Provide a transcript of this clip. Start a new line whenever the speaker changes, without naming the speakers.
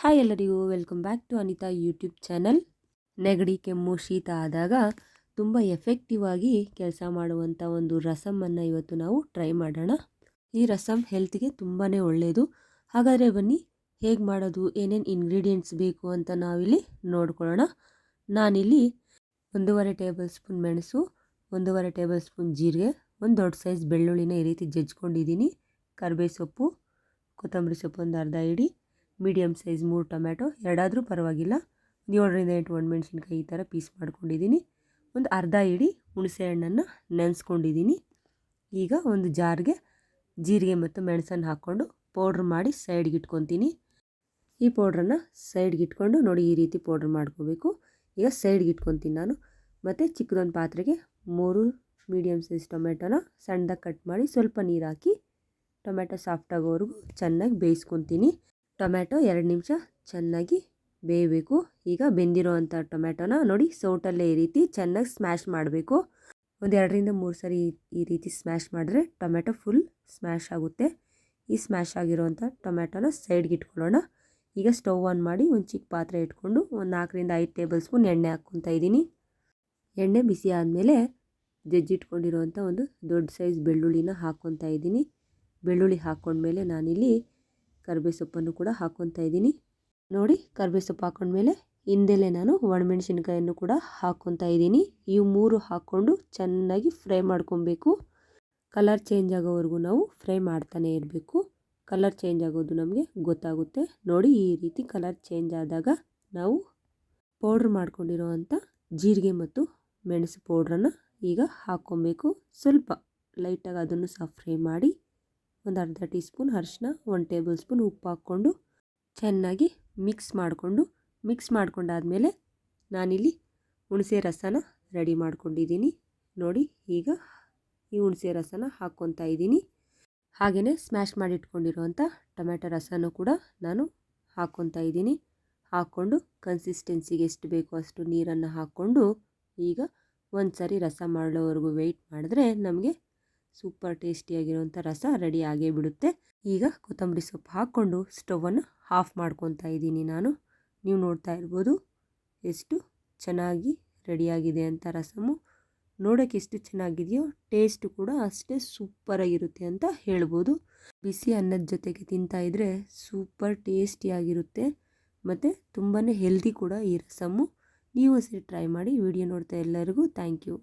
Hi ಎಲ್ಲರಿಗೂ welcome back to Anita YouTube channel. ನೆಗಡಿ ಕೆಮ್ಮು ಶೀತ ಆದಾಗ ತುಂಬ ಎಫೆಕ್ಟಿವ್ ಆಗಿ ಕೆಲಸ ಮಾಡುವಂಥ ಒಂದು ರಸಮನ್ನು ಇವತ್ತು ನಾವು ಟ್ರೈ ಮಾಡೋಣ. ಈ ರಸಮ್ ಹೆಲ್ತ್ಗೆ ತುಂಬಾ ಒಳ್ಳೆಯದು. ಹಾಗಾದರೆ ಬನ್ನಿ ಹೇಗೆ ಮಾಡೋದು, ಏನೇನು ಇಂಗ್ರೀಡಿಯೆಂಟ್ಸ್ ಬೇಕು ಅಂತ ನಾವಿಲ್ಲಿ ನೋಡ್ಕೊಳ್ಳೋಣ. ನಾನಿಲ್ಲಿ 1.5 ಟೇಬಲ್ ಸ್ಪೂನ್ ಮೆಣಸು, 1.5 ಟೇಬಲ್ ಸ್ಪೂನ್ ಜೀರಿಗೆ, ಒಂದು ದೊಡ್ಡ ಸೈಜ್ ಬೆಳ್ಳುಳ್ಳಿನ ಈ ರೀತಿ ಜಜ್ಕೊಂಡಿದ್ದೀನಿ, ಕರಿಬೇವು ಸೊಪ್ಪು, ಕೊತ್ತಂಬರಿ ಸೊಪ್ಪು ಒಂದು ಅರ್ಧ ಇಡಿ, ಮೀಡಿಯಮ್ ಸೈಜ್ 3 ಟೊಮ್ಯಾಟೊ, ಎರಡಾದರೂ ಪರವಾಗಿಲ್ಲ, 7ರಿಂದ 8 ಒಣಮೆಣ್ಸಿನ್ಕಾಯಿ ಈ ಥರ ಪೀಸ್ ಮಾಡ್ಕೊಂಡಿದ್ದೀನಿ, ಒಂದು ಅರ್ಧ ಇಡಿ ಹುಣಸೆ ಹಣ್ಣನ್ನು ನೆನೆಸ್ಕೊಂಡಿದ್ದೀನಿ. ಈಗ ಒಂದು ಜಾರ್ಗೆ ಜೀರಿಗೆ ಮತ್ತು ಮೆಣಸನ್ನು ಹಾಕ್ಕೊಂಡು ಪೌಡ್ರ್ ಮಾಡಿ ಸೈಡ್ಗೆ ಇಟ್ಕೊತೀನಿ. ಈ ಪೌಡ್ರನ್ನು ಸೈಡ್ಗೆ ಇಟ್ಕೊಂಡು ನೋಡಿ ಈ ರೀತಿ ಪೌಡ್ರ್ ಮಾಡ್ಕೋಬೇಕು. ಈಗ ಸೈಡ್ಗೆ ಇಟ್ಕೊತೀನಿ ನಾನು. ಮತ್ತು ಚಿಕ್ಕದೊಂದು ಪಾತ್ರೆಗೆ 3 ಮೀಡಿಯಮ್ ಸೈಜ್ ಟೊಮೆಟೊನ ಸಣ್ಣದಾಗಿ ಕಟ್ ಮಾಡಿ ಸ್ವಲ್ಪ ನೀರು ಹಾಕಿ ಟೊಮೆಟೊ ಸಾಫ್ಟ್ ಆಗೋವರೆಗೂ ಚೆನ್ನಾಗಿ ಬೇಯಿಸ್ಕೊತೀನಿ. ಟೊಮ್ಯಾಟೊ 2 ನಿಮಿಷ ಚೆನ್ನಾಗಿ ಬೇಯಬೇಕು. ಈಗ ಬೆಂದಿರೋ ಅಂಥ ಟೊಮ್ಯಾಟೊನ ನೋಡಿ ಸೌಟಲ್ಲೇ ಈ ರೀತಿ ಚೆನ್ನಾಗಿ ಸ್ಮ್ಯಾಶ್ ಮಾಡಬೇಕು. ಒಂದು 2ರಿಂದ 3 ಸರಿ ಈ ರೀತಿ ಸ್ಮ್ಯಾಶ್ ಮಾಡಿದ್ರೆ ಟೊಮ್ಯಾಟೊ ಫುಲ್ ಸ್ಮ್ಯಾಶ್ ಆಗುತ್ತೆ. ಈ ಸ್ಮ್ಯಾಶ್ ಆಗಿರೋವಂಥ ಟೊಮ್ಯಾಟೊನ ಸೈಡ್ಗೆ ಇಟ್ಕೊಳ್ಳೋಣ. ಈಗ ಸ್ಟವ್ ಆನ್ ಮಾಡಿ ಒಂದು ಚಿಕ್ಕ ಪಾತ್ರೆ ಇಟ್ಕೊಂಡು ಒಂದು 4ರಿಂದ 5 ಟೇಬಲ್ ಸ್ಪೂನ್ ಎಣ್ಣೆ ಹಾಕ್ಕೊತಾ ಇದ್ದೀನಿ. ಎಣ್ಣೆ ಬಿಸಿ ಆದಮೇಲೆ ಜಜ್ಜಿಟ್ಕೊಂಡಿರೋವಂಥ ಒಂದು ದೊಡ್ಡ ಸೈಜ್ ಬೆಳ್ಳುಳ್ಳಿನ ಹಾಕ್ಕೊತಾ ಇದ್ದೀನಿ. ಬೆಳ್ಳುಳ್ಳಿ ಹಾಕ್ಕೊಂಡ್ಮೇಲೆ ನಾನಿಲ್ಲಿ ಕರಿಬೇವು ಸೊಪ್ಪನ್ನು ಕೂಡ ಹಾಕ್ಕೊತಾ ಇದ್ದೀನಿ. ನೋಡಿ ಕರಿಬೇವು ಸೊಪ್ಪು ಹಾಕ್ಕೊಂಡ್ಮೇಲೆ ಹಿಂದೆಲೇ ನಾನು ಒಣಮೆಣ್ಸಿನ್ಕಾಯನ್ನು ಕೂಡ ಹಾಕ್ಕೊತಾ ಇದ್ದೀನಿ. ಇವು 3 ಹಾಕ್ಕೊಂಡು ಚೆನ್ನಾಗಿ ಫ್ರೈ ಮಾಡ್ಕೊಬೇಕು. ಕಲರ್ ಚೇಂಜ್ ಆಗೋವರೆಗೂ ನಾವು ಫ್ರೈ ಮಾಡ್ತಾನೆ ಇರಬೇಕು. ಕಲರ್ ಚೇಂಜ್ ಆಗೋದು ನಮಗೆ ಗೊತ್ತಾಗುತ್ತೆ. ನೋಡಿ ಈ ರೀತಿ ಕಲರ್ ಚೇಂಜ್ ಆದಾಗ ನಾವು ಪೌಡ್ರ್ ಮಾಡ್ಕೊಂಡಿರೋ ಅಂಥ ಜೀರಿಗೆ ಮತ್ತು ಮೆಣಸು ಪೌಡ್ರನ್ನು ಈಗ ಹಾಕ್ಕೊಬೇಕು. ಸ್ವಲ್ಪ ಲೈಟಾಗಿ ಅದನ್ನು ಸಹ ಫ್ರೈ ಮಾಡಿ ಒಂದು ಅರ್ಧ ಟೀ ಸ್ಪೂನ್ ಅರಿಶಿನ, 1 ಟೇಬಲ್ ಸ್ಪೂನ್ ಉಪ್ಪು ಹಾಕ್ಕೊಂಡು ಚೆನ್ನಾಗಿ ಮಿಕ್ಸ್ ಮಾಡ್ಕೊಂಡಾದಮೇಲೆ ನಾನಿಲ್ಲಿ ಹುಣಸೆ ರಸನ ರೆಡಿ ಮಾಡ್ಕೊಂಡಿದ್ದೀನಿ. ನೋಡಿ ಈಗ ಈ ಹುಣಸೆ ರಸನ ಹಾಕ್ಕೊತಾ ಇದ್ದೀನಿ. ಹಾಗೆಯೇ ಸ್ಮ್ಯಾಶ್ ಮಾಡಿಟ್ಕೊಂಡಿರೋವಂಥ ಟೊಮ್ಯಾಟೊ ರಸನೂ ಕೂಡ ನಾನು ಹಾಕ್ಕೊತಾ ಇದ್ದೀನಿ. ಹಾಕ್ಕೊಂಡು ಕನ್ಸಿಸ್ಟೆನ್ಸಿಗೆ ಎಷ್ಟು ಬೇಕೋ ಅಷ್ಟು ನೀರನ್ನು ಹಾಕ್ಕೊಂಡು ಈಗ ಒಂದು ಸರಿ ರಸ ಮಾಡೋವರೆಗೂ ವೆಯ್ಟ್ ಮಾಡಿದ್ರೆ ನಮಗೆ ಸೂಪರ್ ಟೇಸ್ಟಿಯಾಗಿರೋಂಥ ರಸ ರೆಡಿ ಆಗೇ ಬಿಡುತ್ತೆ. ಈಗ ಕೊತ್ತಂಬರಿ ಸೊಪ್ಪು ಹಾಕ್ಕೊಂಡು ಸ್ಟವನ್ನು ಆಫ್ ಮಾಡ್ಕೊತಾ ಇದ್ದೀನಿ ನಾನು. ನೀವು ನೋಡ್ತಾ ಇರ್ಬೋದು ಎಷ್ಟು ಚೆನ್ನಾಗಿ ರೆಡಿಯಾಗಿದೆ ಅಂತ ರಸಮು. ನೋಡೋಕ್ಕೆ ಎಷ್ಟು ಚೆನ್ನಾಗಿದೆಯೋ ಟೇಸ್ಟು ಕೂಡ ಅಷ್ಟೇ ಸೂಪರಾಗಿರುತ್ತೆ ಅಂತ ಹೇಳ್ಬೋದು. ಬಿಸಿ ಅನ್ನದ ಜೊತೆಗೆ ತಿಂತಾಯಿದ್ರೆ ಸೂಪರ್ ಟೇಸ್ಟಿಯಾಗಿರುತ್ತೆ ಮತ್ತು ತುಂಬಾ ಹೆಲ್ದಿ ಕೂಡ ಈ ರಸಮು. ನೀವು ಸರಿ ಟ್ರೈ ಮಾಡಿ. ವಿಡಿಯೋ ನೋಡ್ತಾ ಎಲ್ಲರಿಗೂ ಥ್ಯಾಂಕ್ ಯು.